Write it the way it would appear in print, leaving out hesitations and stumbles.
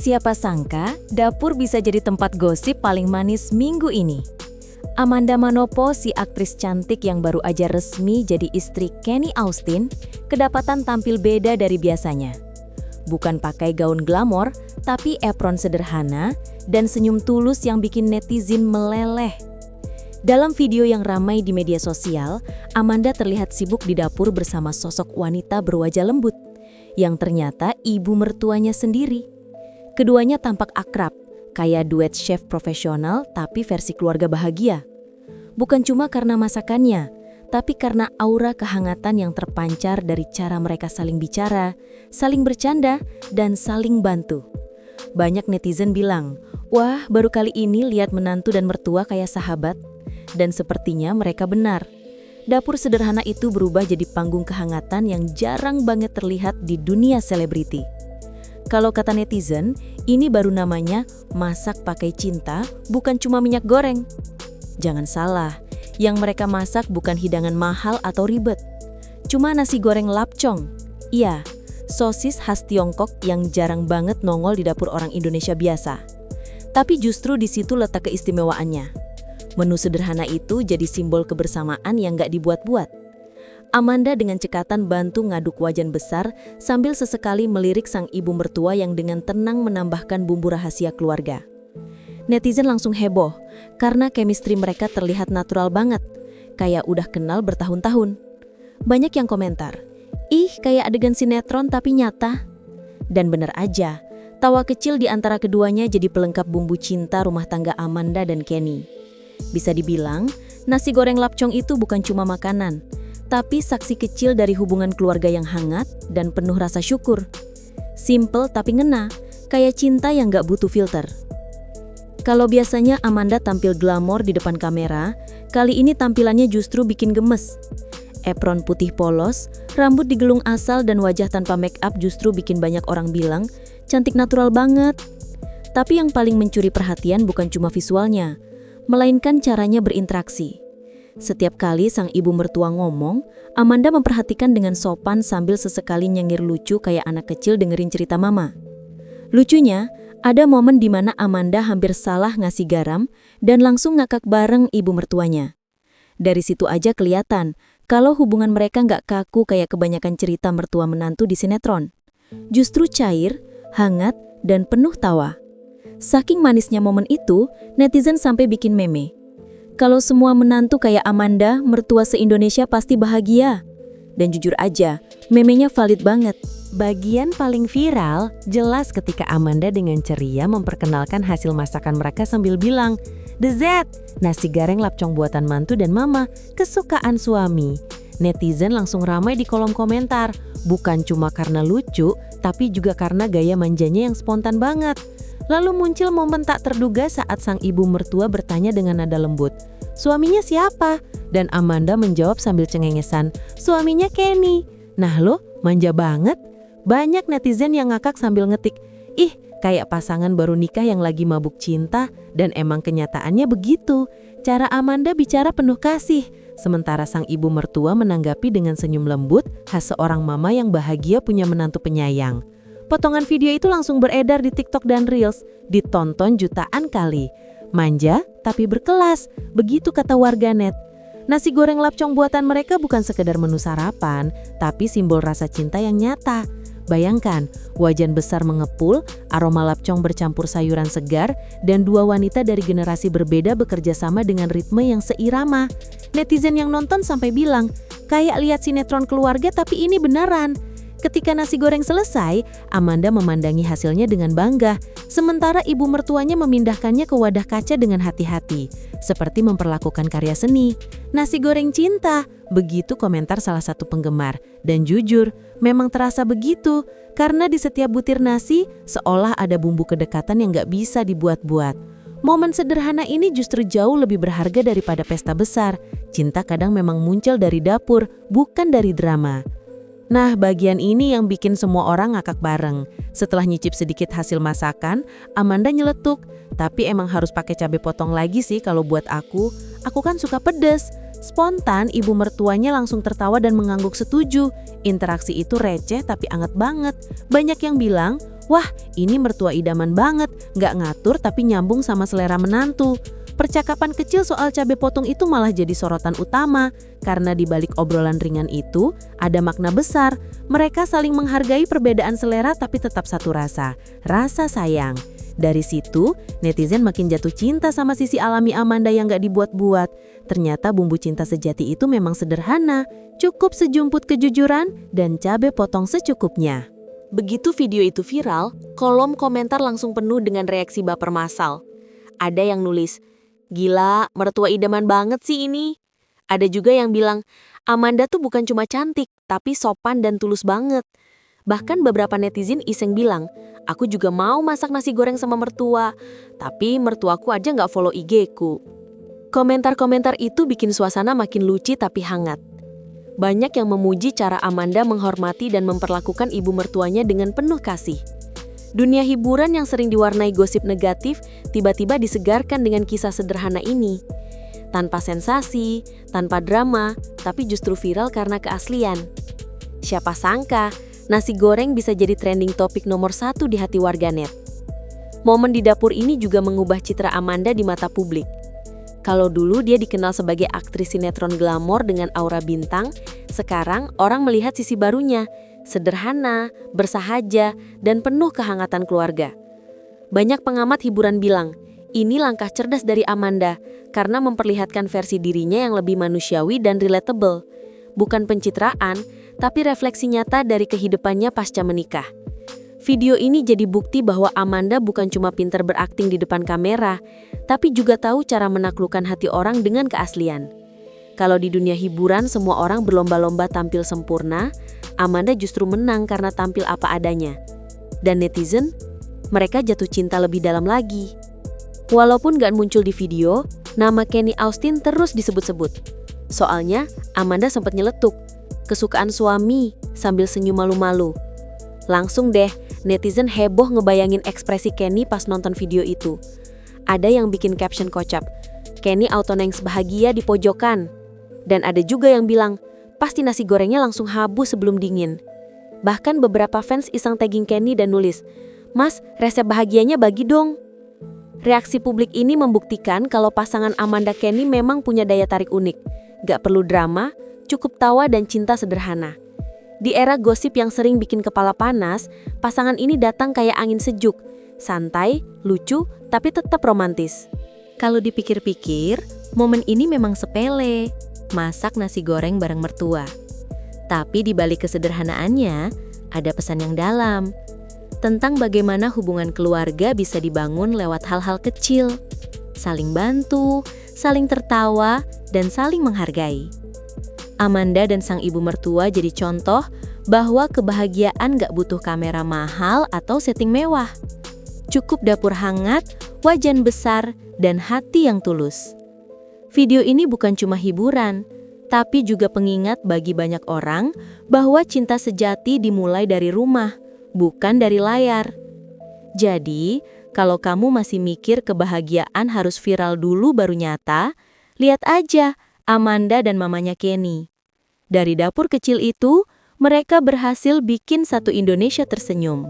Siapa sangka, dapur bisa jadi tempat gosip paling manis minggu ini. Amanda Manopo, si aktris cantik yang baru aja resmi jadi istri Kenny Austin, kedapatan tampil beda dari biasanya. Bukan pakai gaun glamor, tapi apron sederhana dan senyum tulus yang bikin netizen meleleh. Dalam video yang ramai di media sosial, Amanda terlihat sibuk di dapur bersama sosok wanita berwajah lembut, yang ternyata ibu mertuanya sendiri. Keduanya tampak akrab, kayak duet chef profesional tapi versi keluarga bahagia. Bukan cuma karena masakannya, tapi karena aura kehangatan yang terpancar dari cara mereka saling bicara, saling bercanda, dan saling bantu. Banyak netizen bilang, wah baru kali ini lihat menantu dan mertua kayak sahabat. Dan sepertinya mereka benar. Dapur sederhana itu berubah jadi panggung kehangatan yang jarang banget terlihat di dunia selebriti. Kalau kata netizen, ini baru namanya masak pakai cinta, bukan cuma minyak goreng. Jangan salah, yang mereka masak bukan hidangan mahal atau ribet. Cuma nasi goreng lapcong. Iya, sosis khas Tiongkok yang jarang banget nongol di dapur orang Indonesia biasa. Tapi justru di situ letak keistimewaannya. Menu sederhana itu jadi simbol kebersamaan yang gak dibuat-buat. Amanda dengan cekatan bantu ngaduk wajan besar sambil sesekali melirik sang ibu mertua yang dengan tenang menambahkan bumbu rahasia keluarga. Netizen langsung heboh karena chemistry mereka terlihat natural banget, kayak udah kenal bertahun-tahun. Banyak yang komentar, ih kayak adegan sinetron tapi nyata. Dan bener aja, tawa kecil di antara keduanya jadi pelengkap bumbu cinta rumah tangga Amanda dan Kenny. Bisa dibilang, nasi goreng lapcong itu bukan cuma makanan, tapi saksi kecil dari hubungan keluarga yang hangat dan penuh rasa syukur. Simple tapi ngena, kayak cinta yang gak butuh filter. Kalau biasanya Amanda tampil glamor di depan kamera, kali ini tampilannya justru bikin gemes. Apron putih polos, rambut digelung asal dan wajah tanpa make up justru bikin banyak orang bilang, cantik natural banget. Tapi yang paling mencuri perhatian bukan cuma visualnya, melainkan caranya berinteraksi. Setiap kali sang ibu mertua ngomong, Amanda memperhatikan dengan sopan sambil sesekali nyengir lucu kayak anak kecil dengerin cerita mama. Lucunya, ada momen di mana Amanda hampir salah ngasih garam dan langsung ngakak bareng ibu mertuanya. Dari situ aja kelihatan kalau hubungan mereka nggak kaku kayak kebanyakan cerita mertua menantu di sinetron. Justru cair, hangat, dan penuh tawa. Saking manisnya momen itu, netizen sampai bikin meme. Kalau semua menantu kayak Amanda, mertua se-Indonesia pasti bahagia. Dan jujur aja, memenya valid banget. Bagian paling viral jelas ketika Amanda dengan ceria memperkenalkan hasil masakan mereka sambil bilang, "The Z, nasi goreng lapcong buatan mantu dan mama, kesukaan suami." Netizen langsung ramai di kolom komentar, bukan cuma karena lucu, tapi juga karena gaya manjanya yang spontan banget. Lalu muncul momen tak terduga saat sang ibu mertua bertanya dengan nada lembut, "Suaminya siapa?" Dan Amanda menjawab sambil cengengesan, "Suaminya Kenny." Nah lo, manja banget. Banyak netizen yang ngakak sambil ngetik, "Ih, kayak pasangan baru nikah yang lagi mabuk cinta." Dan emang kenyataannya begitu. Cara Amanda bicara penuh kasih, sementara sang ibu mertua menanggapi dengan senyum lembut khas seorang mama yang bahagia punya menantu penyayang. Potongan video itu langsung beredar di TikTok dan Reels, ditonton jutaan kali. Manja tapi berkelas, begitu kata warganet. Nasi goreng lapcong buatan mereka bukan sekedar menu sarapan, tapi simbol rasa cinta yang nyata. Bayangkan, wajan besar mengepul, aroma lapcong bercampur sayuran segar, dan dua wanita dari generasi berbeda bekerja sama dengan ritme yang seirama. Netizen yang nonton sampai bilang, kayak lihat sinetron keluarga tapi ini beneran. Ketika nasi goreng selesai, Amanda memandangi hasilnya dengan bangga, sementara ibu mertuanya memindahkannya ke wadah kaca dengan hati-hati, seperti memperlakukan karya seni. "Nasi goreng cinta," begitu komentar salah satu penggemar. Dan jujur, memang terasa begitu, karena di setiap butir nasi, seolah ada bumbu kedekatan yang gak bisa dibuat-buat. Momen sederhana ini justru jauh lebih berharga daripada pesta besar. Cinta kadang memang muncul dari dapur, bukan dari drama. Nah, bagian ini yang bikin semua orang ngakak bareng. Setelah nyicip sedikit hasil masakan, Amanda nyeletuk, "Tapi emang harus pakai cabai potong lagi sih kalau buat aku kan suka pedes." Spontan, ibu mertuanya langsung tertawa dan mengangguk setuju. Interaksi itu receh tapi anget banget. Banyak yang bilang, wah ini mertua idaman banget, nggak ngatur tapi nyambung sama selera menantu. Percakapan kecil soal cabai potong itu malah jadi sorotan utama, karena di balik obrolan ringan itu ada makna besar. Mereka saling menghargai perbedaan selera tapi tetap satu rasa sayang. Dari situ, netizen makin jatuh cinta sama sisi alami Amanda yang gak dibuat-buat. Ternyata bumbu cinta sejati itu memang sederhana, cukup sejumput kejujuran dan cabai potong secukupnya. Begitu video itu viral, kolom komentar langsung penuh dengan reaksi baper massal. Ada yang nulis, "Gila, mertua idaman banget sih ini." Ada juga yang bilang, "Amanda tuh bukan cuma cantik, tapi sopan dan tulus banget." Bahkan beberapa netizen iseng bilang, "Aku juga mau masak nasi goreng sama mertua, tapi mertuaku aja nggak follow IG-ku." Komentar-komentar itu bikin suasana makin lucu tapi hangat. Banyak yang memuji cara Amanda menghormati dan memperlakukan ibu mertuanya dengan penuh kasih. Dunia hiburan yang sering diwarnai gosip negatif tiba-tiba disegarkan dengan kisah sederhana ini. Tanpa sensasi, tanpa drama, tapi justru viral karena keaslian. Siapa sangka, nasi goreng bisa jadi trending topik nomor 1 di hati warganet. Momen di dapur ini juga mengubah citra Amanda di mata publik. Kalau dulu dia dikenal sebagai aktris sinetron glamor dengan aura bintang, sekarang orang melihat sisi barunya, sederhana, bersahaja, dan penuh kehangatan keluarga. Banyak pengamat hiburan bilang, ini langkah cerdas dari Amanda karena memperlihatkan versi dirinya yang lebih manusiawi dan relatable. Bukan pencitraan, tapi refleksi nyata dari kehidupannya pasca menikah. Video ini jadi bukti bahwa Amanda bukan cuma pintar berakting di depan kamera, tapi juga tahu cara menaklukkan hati orang dengan keaslian. Kalau di dunia hiburan semua orang berlomba-lomba tampil sempurna, Amanda justru menang karena tampil apa adanya. Dan netizen, mereka jatuh cinta lebih dalam lagi. Walaupun gak muncul di video, nama Kenny Austin terus disebut-sebut. Soalnya, Amanda sempat nyeletuk, "Kesukaan suami," sambil senyum malu-malu. Langsung deh, netizen heboh ngebayangin ekspresi Kenny pas nonton video itu. Ada yang bikin caption kocap, "Kenny auto-nengs bahagia di pojokan." Dan ada juga yang bilang, "Pasti nasi gorengnya langsung habis sebelum dingin." Bahkan beberapa fans iseng tagging Kenny dan nulis, "Mas, resep bahagianya bagi dong." Reaksi publik ini membuktikan kalau pasangan Amanda Kenny memang punya daya tarik unik. Gak perlu drama, cukup tawa dan cinta sederhana. Di era gosip yang sering bikin kepala panas, pasangan ini datang kayak angin sejuk, santai, lucu, tapi tetap romantis. Kalau dipikir-pikir, momen ini memang sepele, masak nasi goreng bareng mertua. Tapi di balik kesederhanaannya, ada pesan yang dalam, tentang bagaimana hubungan keluarga bisa dibangun lewat hal-hal kecil, saling bantu, saling tertawa, dan saling menghargai. Amanda dan sang ibu mertua jadi contoh bahwa kebahagiaan gak butuh kamera mahal atau setting mewah. Cukup dapur hangat, wajan besar, dan hati yang tulus. Video ini bukan cuma hiburan, tapi juga pengingat bagi banyak orang bahwa cinta sejati dimulai dari rumah, bukan dari layar. Jadi, kalau kamu masih mikir kebahagiaan harus viral dulu baru nyata, lihat aja Amanda dan mamanya Kenny. Dari dapur kecil itu, mereka berhasil bikin satu Indonesia tersenyum.